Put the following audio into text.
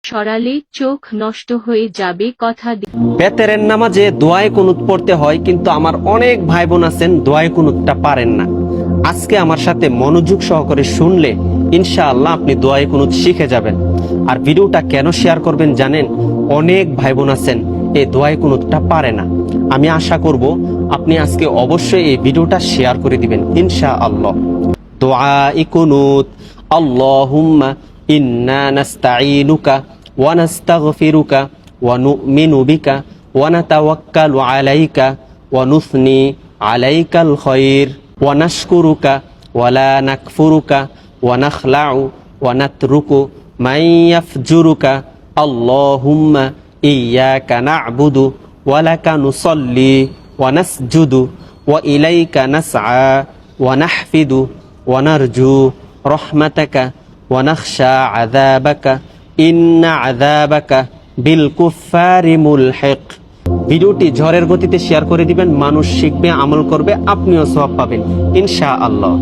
সরালে চোখ নষ্ট হয়ে যাবে কথা বেতেরের নামাজে দোয়ায়ে কুনুত পড়তে হয়, কিন্তু আমার অনেক ভাই বোন আছেন দোয়ায়ে কুনুতটা পারেন না। আজকে আমার সাথে মনোযোগ সহকারে শুনলে ইনশাআল্লাহ আপনি দোয়ায়ে কুনুত শিখে যাবেন। আর ভিডিওটা কেন শেয়ার করবেন জানেন? অনেক ভাই বোন আছেন এই দোয়ায়ে কুনুতটা পারে না। আমি আশা করব আপনি আজকে অবশ্যই এই ভিডিওটা শেয়ার করে দিবেন ইনশাআল্লাহ। দোয়ায়ে কুনুত। আল্লাহুম্মা ইন্না নাস্তাঈনুকা ওয়া নাস্তাগফিরুকা ওয়া নু'মিনু বিকা ওয়া নাতাওয়াক্কালু আলাইকা ওয়া নুসনি আলাইকাল খায়র ওয়া নাশকুরুকা ওয়া লা নাকফুরুকা ওয়া নাখলাউ ওয়া নাতরুকু মান ইয়াফজুরুকা। আল্লাহুম্মা ইয়্যাকা না'বুদু ওয়া লাকা নুসাল্লি ওয়া নাসজুদু ওয়া ইলাইকা নাসআ ওয়া নাহফিদু ওয়া নারজু রাহমাতাকা ওয়া নাখশা আযাবাকা ইন্না আযাবাকা বিল কুফফারি মুলহিক। ভিডিওটি ঝড়ের গতিতে শেয়ার করে দিবেন, মানুষ শিখবে, আমল করবে, আপনিও সওয়াব পাবেন ইনশাআল্লাহ।